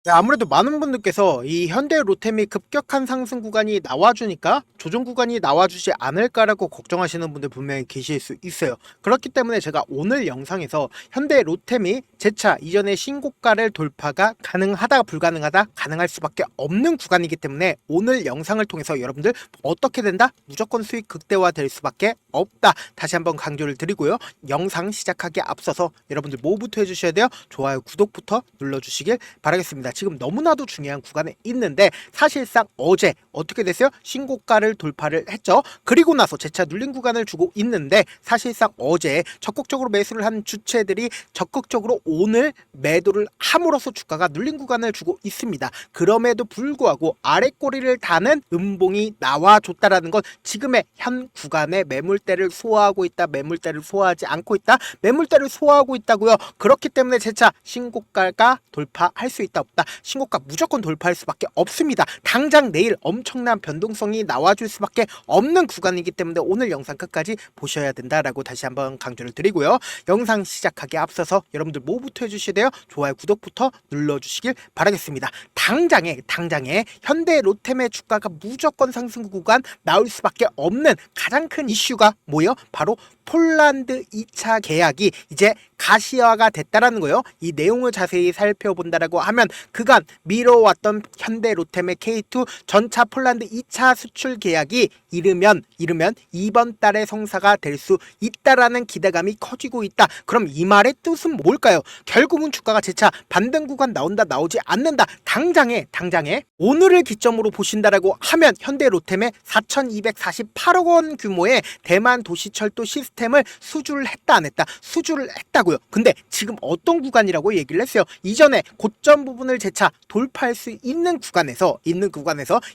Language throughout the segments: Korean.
네, 아무래도 많은 분들께서 이 현대로템이 급격한 상승 구간이 나와주니까 조정 구간이 나와주지 않을까라고 걱정하시는 분들 분명히 계실 수 있어요. 그렇기 때문에 제가 오늘 영상에서 현대로템이 재차 이전의 신고가를 돌파가 가능하다, 불가능하다, 가능할 수밖에 없는 구간이기 때문에 오늘 영상을 통해서 여러분들 어떻게 된다? 무조건 수익 극대화될 수밖에 없다. 다시 한번 강조를 드리고요. 영상 시작하기에 앞서서 여러분들 뭐부터 해주셔야 돼요? 좋아요, 구독부터 눌러주시길 바라겠습니다. 지금 너무나도 중요한 구간에 있는데 사실상 어제 어떻게 됐어요? 신고가를 돌파를 했죠. 그리고 나서 재차 눌린 구간을 주고 있는데 사실상 어제 적극적으로 매수를 한 주체들이 적극적으로 오늘 매도를 함으로써 주가가 눌린 구간을 주고 있습니다. 그럼에도 불구하고 아랫꼬리를 다는 음봉이 나와줬다라는 건 지금의 현 구간의 매물대를 소화하고 있다, 매물대를 소화하지 않고 있다, 매물대를 소화하고 있다고요. 그렇기 때문에 재차 신고가가 돌파할 수 있다, 없다, 신고가 무조건 돌파할 수밖에 없습니다. 당장 내일 엄청난 변동성이 나와줄 수밖에 없는 구간이기 때문에 오늘 영상 끝까지 보셔야 된다라고 다시 한번 강조를 드리고요. 영상 시작하기에 앞서서 여러분들 뭐부터 해주셔야 돼요? 좋아요, 구독부터 눌러주시길 바라겠습니다. 당장에 현대로템의 주가가 무조건 상승 구간 나올 수밖에 없는 가장 큰 이슈가 뭐예요? 바로 폴란드 2차 계약이 이제 가시화가 됐다라는 거예요. 이 내용을 자세히 살펴본다라고 하면 그간 미뤄왔던 현대로템의 K2 전차 폴란드 2차 수출 계약이 이르면 이번 달에 성사가 될 수 있다라는 기대감이 커지고 있다. 그럼 이 말의 뜻은 뭘까요? 결국은 주가가 재차 반등 구간 나온다, 나오지 않는다. 당장에 오늘을 기점으로 보신다라고 하면 현대로템의 4,248억 원 규모의 대만 도시철도 시스템을 수주를 했다, 안 했다? 수주를 했다고요. 근데 지금 어떤 구간이라고 얘기를 했어요? 이전에 고점 부분을 재차 돌파할 수 있는 구간에서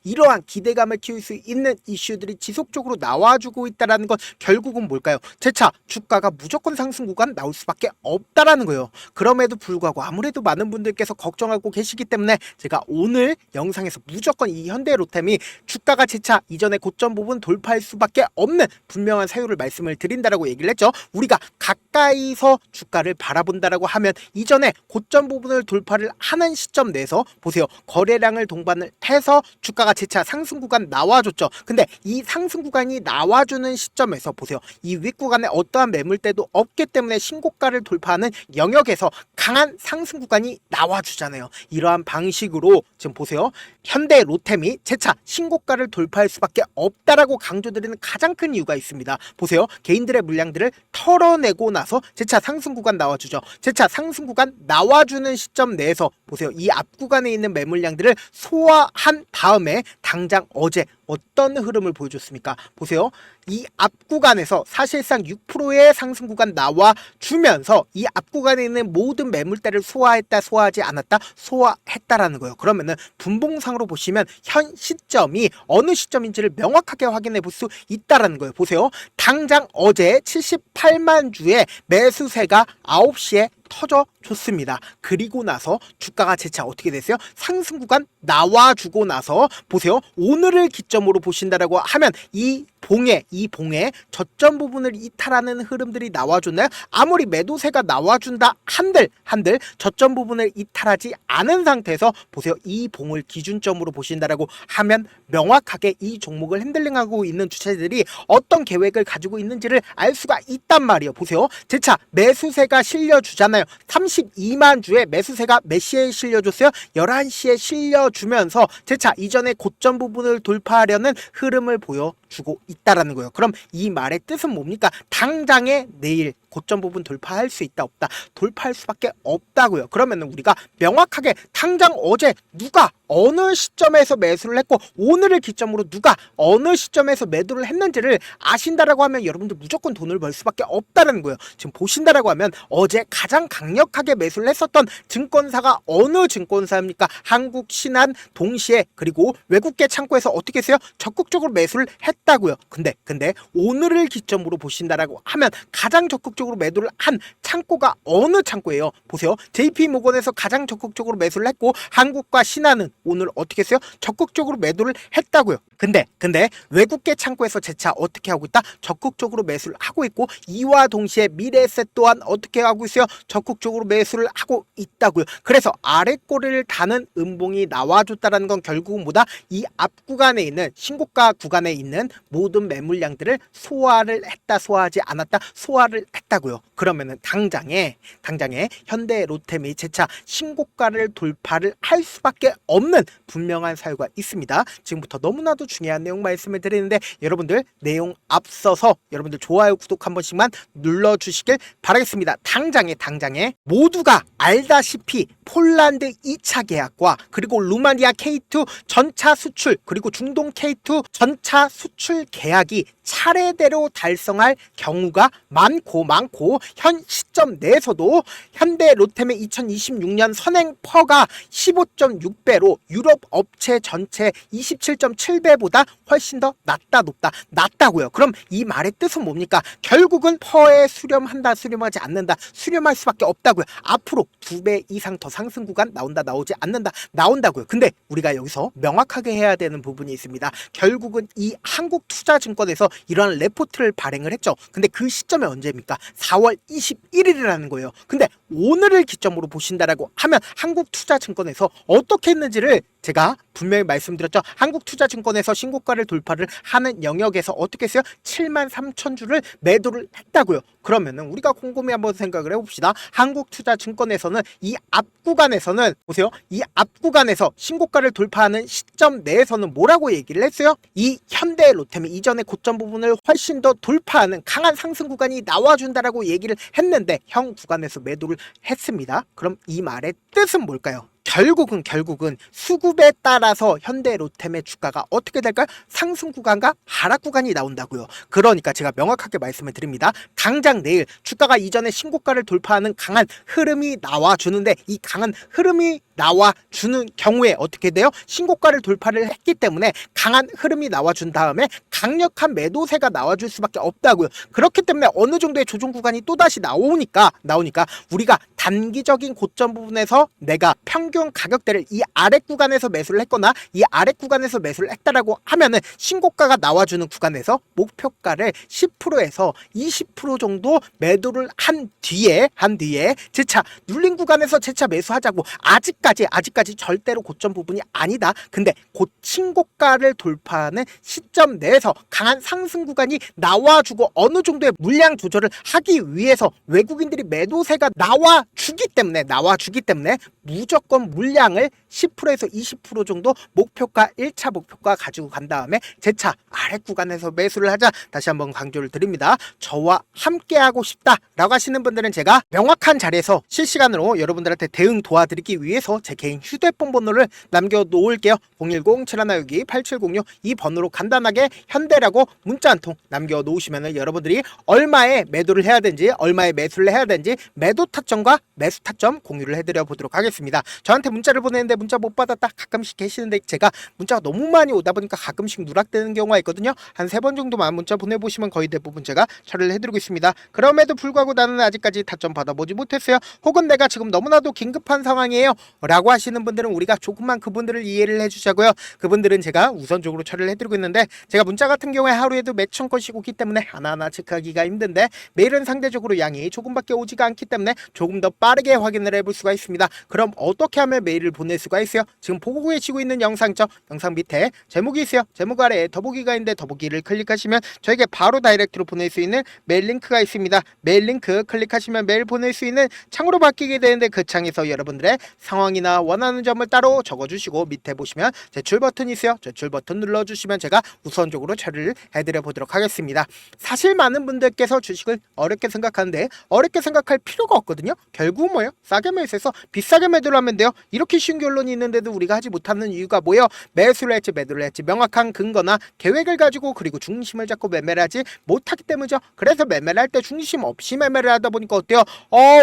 이러한 기대감을 키울 수 있는 이슈들이 지속적으로 나와주고 있다라는 건 결국은 뭘까요? 재차 주가가 무조건 상승 구간 나올 수밖에 없다라는 거예요. 그럼에도 불구하고 아무래도 많은 분들께서 걱정하고 계시기 때문에 제가 오늘 영상에서 무조건 이 현대로템이 주가가 재차 이전의 고점 부분 돌파할 수밖에 없는 분명한 사유를 말씀을 드린다라고 얘기를 했죠. 우리가 가까이서 주가를 바라본다라고 하면 이전에 고점 부분을 돌파를 하는 시점 내에서 보세요. 거래량을 동반을 해서 주가가 재차 상승 구간 나와줬죠. 근데 이 상승 구간이 나와주는 시점에서 보세요. 이 윗구간에 어떠한 매물대도 없기 때문에 신고가를 돌파하는 영역에서 강한 상승 구간이 나와주잖아요. 이러한 방식으로 지금 보세요. 현대로템이 재차 신고가를 돌파할 수밖에 없다라고 강조드리는 가장 큰 이유가 있습니다. 보세요. 개인들의 물량들을 털어내고 나서 재차 상승 구간 나와주죠. 재차 상승 구간 나와주는 시점 내에서 보세요. 이 앞 구간에 있는 매물량들을 소화한 다음에 당장 어제 어떤 흐름을 보여줬습니까? 보세요. 이 앞 구간에서 사실상 6%의 상승 구간 나와주면서 이 앞 구간에 있는 모든 매물대를 소화했다, 소화하지 않았다, 소화했다라는 거예요. 그러면은 분봉상으로 보시면 현 시점이 어느 시점인지를 명확하게 확인해 볼 수 있다라는 거예요. 보세요. 당장 어제 78만 주의 매수세가 9시에 터져줬습니다. 그리고 나서 주가가 재차 어떻게 됐어요? 상승 구간 나와주고 나서 보세요. 오늘을 기점으로 보신다라고 하면 이 봉에 저점 부분을 이탈하는 흐름들이 나와줬나요? 아무리 매도세가 나와준다 한들 저점 부분을 이탈하지 않은 상태에서 보세요. 이 봉을 기준점으로 보신다라고 하면 명확하게 이 종목을 핸들링하고 있는 주체들이 어떤 계획을 가지고 있는지를 알 수가 있단 말이에요. 보세요. 재차 매수세가 실려주잖아요. 32만 주의 매수세가 몇 시에 실려줬어요? 11시에 실려주면서 재차 이전의 고점 부분을 돌파하려는 흐름을 보여주고 있다라는 거예요. 그럼 이 말의 뜻은 뭡니까? 당장에 내일 고점 부분 돌파할 수 있다, 없다? 돌파할 수밖에 없다고요. 그러면 우리가 명확하게 당장 어제 누가 어느 시점에서 매수를 했고 오늘을 기점으로 누가 어느 시점에서 매도를 했는지를 아신다라고 하면 여러분들 무조건 돈을 벌 수밖에 없다는 거예요. 지금 보신다라고 하면 어제 가장 강력하게 매수를 했었던 증권사가 어느 증권사입니까? 한국신한, 동시에, 그리고 외국계 창구에서 어떻게 했어요? 적극적으로 매수를 했다고요. 근데 오늘을 기점으로 보신다라고 하면 가장 적극적으로 적극적으로 매도를 한 창고가 어느 창고예요? 보세요. JP모건에서 가장 적극적으로 매수를 했고 한국과 신한은 오늘 어떻게 했어요? 적극적으로 매도를 했다고요. 근데 외국계 창고에서 재차 어떻게 하고 있다? 적극적으로 매수를 하고 있고 이와 동시에 미래에셋 또한 어떻게 하고 있어요? 적극적으로 매수를 하고 있다고요. 그래서 아래 꼬리를 다는 음봉이 나와줬다라는 건 결국은 뭐다? 이 앞 구간에 있는 신고가 구간에 있는 모든 매물량들을 소화를 했다, 소화하지 않았다, 소화를 했다고요. 그러면은 당장에 현대 롯데미 재차 신고가를 돌파를 할 수밖에 없는 분명한 사유가 있습니다. 지금부터 너무나도 중요한 내용 말씀을 드리는데 여러분들 내용 앞서서 여러분들 좋아요 구독 한 번씩만 눌러주시길 바라겠습니다. 당장에 모두가 알다시피 폴란드 2차 계약과 그리고 루마니아 K2 전차 수출 그리고 중동 K2 전차 수출 계약이 차례대로 달성할 경우가 많고 현 시점 내에서도 현대 롯데의 2026년 선행퍼가 15.6배로 유럽 업체 전체 27.7배보다 훨씬 더 낮다고요. 그럼 이 말의 뜻은 뭡니까? 결국은 퍼에 수렴한다, 수렴하지 않는다, 수렴할 수밖에 없다고요. 앞으로 2배 이상 더 상승 구간 나온다, 나오지 않는다, 나온다고요. 근데 우리가 여기서 명확하게 해야 되는 부분이 있습니다. 결국은 이 한국투자증권에서 이러한 레포트를 발행을 했죠. 근데 그 시점이 언제입니까? 4월 21일이라는 거예요. 근데 오늘을 기점으로 보신다라고 하면 한국투자증권에서 어떻게 했는지를 제가 분명히 말씀드렸죠. 한국투자증권에서 신고가를 돌파를 하는 영역에서 어떻게 했어요? 73,000주를 매도를 했다고요. 그러면은 우리가 곰곰이 한번 생각을 해봅시다. 한국투자증권에서는 이 앞 구간에서는 보세요. 이 앞 구간에서 신고가를 돌파하는 시점 내에서는 뭐라고 얘기를 했어요? 이 현대 롯데미 이전의 고점 부분을 훨씬 더 돌파하는 강한 상승 구간이 나와준다라고 얘기를 했는데 형 구간에서 매도를 했습니다. 그럼 이 말의 뜻은 뭘까요? 결국은 수급에 따라서 현대 롯데의 주가가 어떻게 될까요? 상승 구간과 하락 구간이 나온다고요. 그러니까 제가 명확하게 말씀을 드립니다. 당장 내일 주가가 이전에 신고가를 돌파하는 강한 흐름이 나와주는데 이 강한 흐름이 나와주는 경우에 어떻게 돼요? 신고가를 돌파를 했기 때문에 강한 흐름이 나와준 다음에 강력한 매도세가 나와줄 수밖에 없다고요. 그렇기 때문에 어느 정도의 조정 구간이 또다시 나오니까 우리가 단기적인 고점 부분에서 내가 평균 가격대를 이 아래 구간에서 매수를 했거나 이 아래 구간에서 매수를 했다라고 하면은 신고가가 나와주는 구간에서 목표가를 10%에서 20% 정도 매도를 한 뒤에 재차 눌린 구간에서 재차 매수하자고. 아직까지 절대로 고점 부분이 아니다. 근데 곧 신고가를 돌파하는 시점 내에서 강한 상승 구간이 나와주고 어느 정도의 물량 조절을 하기 위해서 외국인들이 매도세가 나와주기 때문에 무조건 물량을 10%에서 20% 정도 목표가 1차 목표가 가지고 간 다음에 재차 아래 구간에서 매수를 하자. 다시 한번 강조를 드립니다. 저와 함께하고 싶다라고 하시는 분들은 제가 명확한 자리에서 실시간으로 여러분들한테 대응 도와드리기 위해서 제 개인 휴대폰 번호를 남겨놓을게요. 010-7162-8706 이 번호로 간단하게 현대라고 문자 한 통 남겨놓으시면 여러분들이 얼마에 매도를 해야 되는지 얼마에 매수를 해야 되는지 매도 타점과 매수 타점 공유를 해드려 보도록 하겠습니다. 저한테 문자를 보내는데 문자 못 받았다 가끔씩 계시는데 제가 문자가 너무 많이 오다 보니까 가끔씩 누락되는 경우가 있거든요. 한 3번 정도만 문자 보내보시면 거의 대부분 제가 처리를 해드리고 있습니다. 그럼에도 불구하고 나는 아직까지 타점 받아보지 못했어요. 혹은 내가 지금 너무나도 긴급한 상황이에요 라고 하시는 분들은 우리가 조금만 그분들을 이해를 해주자고요. 그분들은 제가 우선적으로 처리를 해드리고 있는데 제가 문자 같은 경우에 하루에도 몇천 건씩 오기 때문에 하나하나 체크하기가 힘든데 메일은 상대적으로 양이 조금밖에 오지가 않기 때문에 조금 더 빠르게 확인을 해볼 수가 있습니다. 그럼 어떻게 하면 메일을 보낼 수가 있어요? 지금 보고 계시고 있는 영상죠? 영상 밑에 제목이 있어요. 제목 아래에 더보기가 있는데 더보기를 클릭하시면 저에게 바로 다이렉트로 보낼 수 있는 메일 링크가 있습니다. 메일 링크 클릭하시면 메일 보낼 수 있는 창으로 바뀌게 되는데 그 창에서 여러분들의 상황이나 원하는 점을 따로 적어주시고 밑에 보시면 제출 버튼이 있어요. 제출 버튼 눌러주시면 제가 우선적으로 처리를 해드려 보도록 하겠습니다. 사실 많은 분들께서 주식을 어렵게 생각하는데 어렵게 생각할 필요가 없거든요. 결국은 뭐예요? 싸게 매수해서 비싸게 매도를 하면 돼요. 이렇게 쉬운 결론이 있는데도 우리가 하지 못하는 이유가 뭐예요? 매수를 했지 매도를 했지 명확한 근거나 계획을 가지고 그리고 중심을 잡고 매매를 하지 못하기 때문이죠. 그래서 매매를 할 때 중심 없이 매매를 하다 보니까 어때요?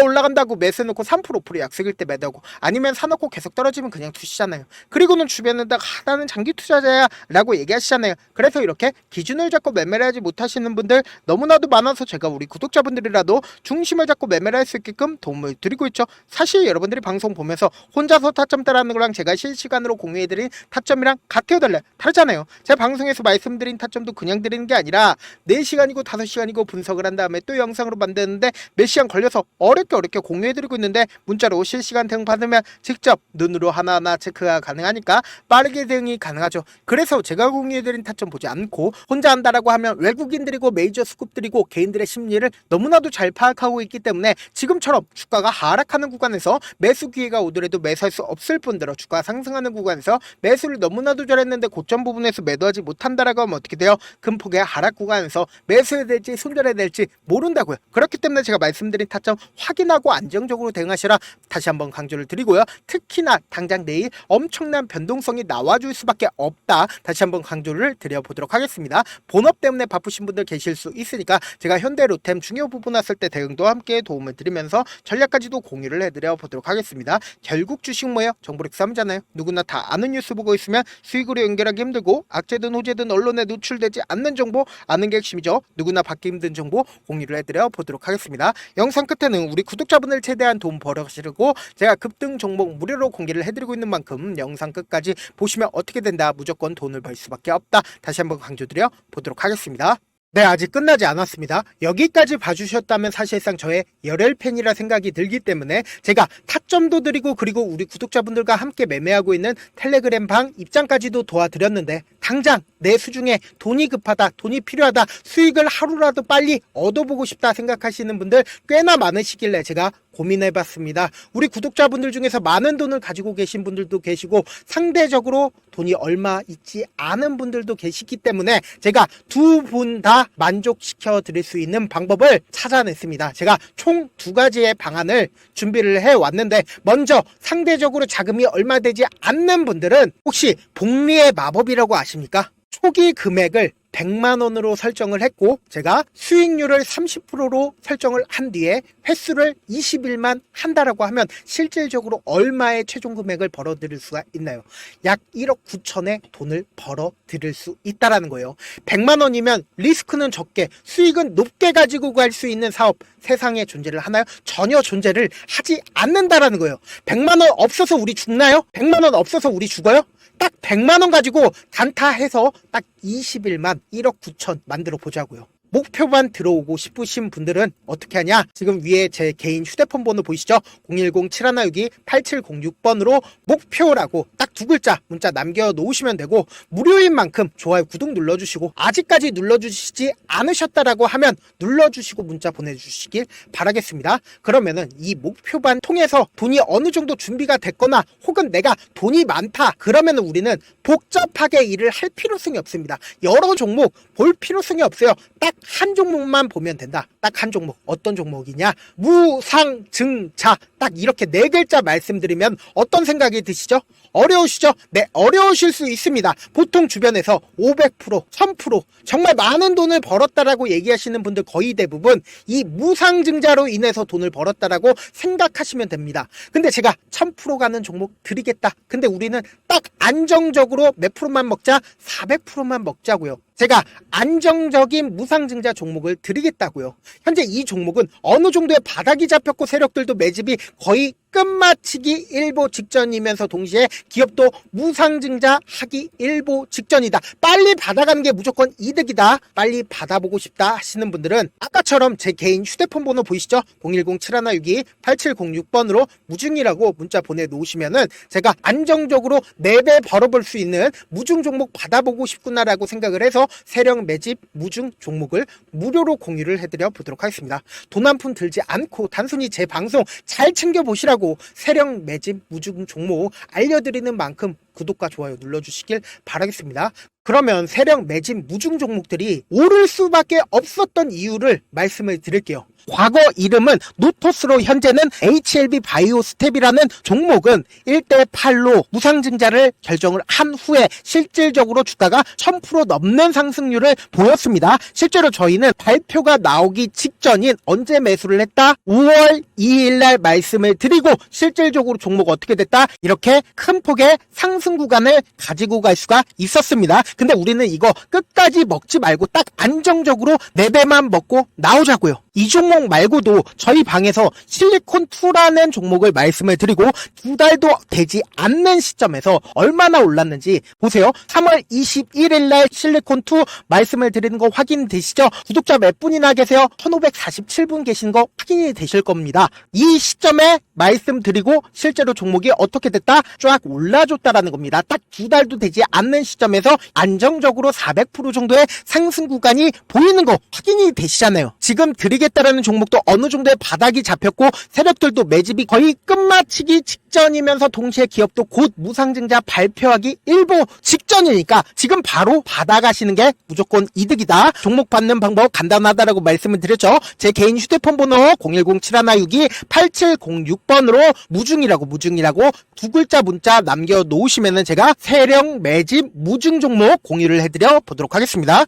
올라간다고 매수해놓고 3% 5% 약속일 때 매도하고 아니면 사놓고 계속 떨어지면 그냥 두시잖아요. 그리고는 주변에다가 나는 장기 투자자야 라고 얘기하시잖아요. 그래서 이렇게 기준을 잡고 매매를 하지 못하시는 분들 너무나도 많아서 제가 우리 구독자분들이라도 중심을 잡고 매매를 할 수 있게끔 도움을 드리고 있죠. 사실 여러분들이 방송 보면서 혼자서 타점 따라하는 거랑 제가 실시간으로 공유해드린 타점이랑 같아요, 달라요? 다르잖아요. 제가 방송에서 말씀드린 타점도 그냥 드리는 게 아니라 4시간이고 5시간이고 분석을 한 다음에 또 영상으로 만드는데 몇 시간 걸려서 어렵게 공유해드리고 있는데 문자로 실시간 대응 받으면 직접 눈으로 하나하나 체크가 가능하니까 빠르게 대응이 가능하죠. 그래서 제가 공유해드린 타점 보지 않고 혼자 한다라고 하면 외국인들이고 메이저 스쿱들이고 개인들의 심리를 너무나도 잘 파악하고 있기 때문에 지금처럼 주가가 하락하는 구간에서 매수 기회가 오더라도 매수할 수 없을 뿐더러 주가 상승하는 구간에서 매수를 너무나도 잘했는데 고점 부분에서 매도하지 못한다라고 하면 어떻게 돼요? 큰 폭의 하락 구간에서 매수해야 될지 손절해야 될지 모른다고요. 그렇기 때문에 제가 말씀드린 타점 확인하고 안정적으로 대응하시라 다시 한번 강조를 드리고요. 특히나 당장 내일 엄청난 변동성이 나와줄 수밖에 없다. 다시 한번 강조를 드려보도록 하겠습니다. 본업 때문에 바쁘신 분들 계실 수 있으니까 제가 현대로템 중요 부분 왔을 때 대응도 함께 도움을 드리면서 전략까지도 공유를 해드려 보도록 하겠습니다. 결국 주식 뭐예요? 정보력 싸움이잖아요. 누구나 다 아는 뉴스 보고 있으면 수익으로 연결하기 힘들고 악재든 호재든 언론에 노출되지 않는 정보 아는 게 핵심이죠. 누구나 받기 힘든 정보 공유를 해드려 보도록 하겠습니다. 영상 끝에는 우리 구독자분들 최대한 도움 벌어가시려고 제가 급등 종목 무료로 공개를 해드리고 있는 만큼 영상 끝까지 보시면 어떻게 된다. 무조건 돈을 벌 수밖에 없다. 다시 한번 강조드려 보도록 하겠습니다. 네, 아직 끝나지 않았습니다. 여기까지 봐주셨다면 사실상 저의 열혈 팬이라 생각이 들기 때문에 제가 타점도 드리고 그리고 우리 구독자분들과 함께 매매하고 있는 텔레그램 방 입장까지도 도와드렸는데 당장 내 수중에 돈이 급하다, 돈이 필요하다, 수익을 하루라도 빨리 얻어보고 싶다 생각하시는 분들 꽤나 많으시길래 제가 고민해봤습니다. 우리 구독자분들 중에서 많은 돈을 가지고 계신 분들도 계시고 상대적으로 돈이 얼마 있지 않은 분들도 계시기 때문에 제가 두 분 다 만족시켜 드릴 수 있는 방법을 찾아냈습니다. 제가 총 2가지의 방안을 준비를 해왔는데 먼저 상대적으로 자금이 얼마 되지 않는 분들은 혹시 복리의 마법이라고 아십니까? 초기 금액을 100만원으로 설정을 했고 제가 수익률을 30%로 설정을 한 뒤에 횟수를 20일만 한다라고 하면 실질적으로 얼마의 최종 금액을 벌어들일 수가 있나요? 약 1억 9천의 돈을 벌어들일 수 있다라는 거예요. 100만원이면 리스크는 적게 수익은 높게 가지고 갈 수 있는 사업 세상에 존재를 하나요? 전혀 존재를 하지 않는다라는 거예요. 100만원 없어서 우리 죽나요? 100만원 없어서 우리 죽어요? 딱 100만원 가지고 단타해서 딱 20일만 1억 9천 만들어 보자고요. 목표만 들어오고 싶으신 분들은 어떻게 하냐? 지금 위에 제 개인 휴대폰 번호 보이시죠? 010-7162-8706번으로 목표라고 딱 2글자 문자 남겨놓으시면 되고 무료인 만큼 좋아요, 구독 눌러주시고 아직까지 눌러주시지 않으셨다라고 하면 눌러주시고 문자 보내주시길 바라겠습니다. 그러면은 이 목표반 통해서 돈이 어느 정도 준비가 됐거나 혹은 내가 돈이 많다 그러면 우리는 복잡하게 일을 할 필요성이 없습니다. 여러 종목 볼 필요성이 없어요. 딱 한 종목만 보면 된다. 딱 한 종목. 어떤 종목이냐? 무상증자. 딱 이렇게 4글자 말씀드리면 어떤 생각이 드시죠? 어려우시죠? 네, 어려우실 수 있습니다. 보통 주변에서 500%, 1000% 정말 많은 돈을 벌었다라고 얘기하시는 분들 거의 대부분 이 무상증자로 인해서 돈을 벌었다라고 생각하시면 됩니다. 근데 제가 1000% 가는 종목 드리겠다. 근데 우리는 딱 안정적으로 몇 프로만 먹자? 400%만 먹자고요. 제가 안정적인 무상증자 종목을 드리겠다고요. 현재 이 종목은 어느 정도의 바닥이 잡혔고 세력들도 매집이 거의 끝마치기 일보 직전이면서 동시에 기업도 무상증자 하기 일보 직전이다. 빨리 받아가는 게 무조건 이득이다. 빨리 받아보고 싶다 하시는 분들은 아까처럼 제 개인 휴대폰 번호 보이시죠? 010-7162-8706번으로 무중이라고 문자 보내놓으시면은 제가 안정적으로 4배 벌어볼 수 있는 무중 종목 받아보고 싶구나라고 생각을 해서 세력 매집 무중 종목을 무료로 공유를 해드려 보도록 하겠습니다. 돈 한 푼 들지 않고 단순히 제 방송 잘 챙겨보시라고 세력 매집 무중 종목 알려드리는 만큼 구독과 좋아요 눌러주시길 바라겠습니다. 그러면 세력 매집 무중 종목들이 오를 수밖에 없었던 이유를 말씀을 드릴게요. 과거 이름은 노토스로 현재는 HLB 바이오스텝이라는 종목은 1대8로 무상증자를 결정을 한 후에 실질적으로 주가가 1000% 넘는 상승률을 보였습니다. 실제로 저희는 발표가 나오기 직전인 언제 매수를 했다? 5월 2일날 말씀을 드리고 실질적으로 종목 어떻게 됐다? 이렇게 큰 폭의 상승 구간을 가지고 갈 수가 있었습니다. 근데 우리는 이거 끝까지 먹지 말고 딱 안정적으로 4배만 먹고 나오자고요. 이 종목 말고도 저희 방에서 실리콘2라는 종목을 말씀을 드리고 2달도 되지 않는 시점에서 얼마나 올랐는지 보세요. 3월 21일 날 실리콘2 말씀을 드리는 거 확인되시죠? 구독자 몇 분이나 계세요? 1547분 계신 거 확인이 되실 겁니다. 이 시점에 말씀드리고 실제로 종목이 어떻게 됐다? 쫙 올라줬다라는 겁니다. 딱 2달도 되지 않는 시점에서 안정적으로 400% 정도의 상승 구간이 보이는 거 확인이 되시잖아요. 지금 드리겠다라는 종목도 어느 정도의 바닥이 잡혔고 세력들도 매집이 거의 끝마치기 직전이면서 동시에 기업도 곧 무상증자 발표하기 일보 직전이니까 지금 바로 받아가시는 게 무조건 이득이다. 종목 받는 방법 간단하다라고 말씀을 드렸죠. 제 개인 휴대폰 번호 010-7162-8706번으로 무중이라고 두 글자 문자 남겨놓으시면은 제가 세력 매집 무중 종목 공유를 해드려 보도록 하겠습니다.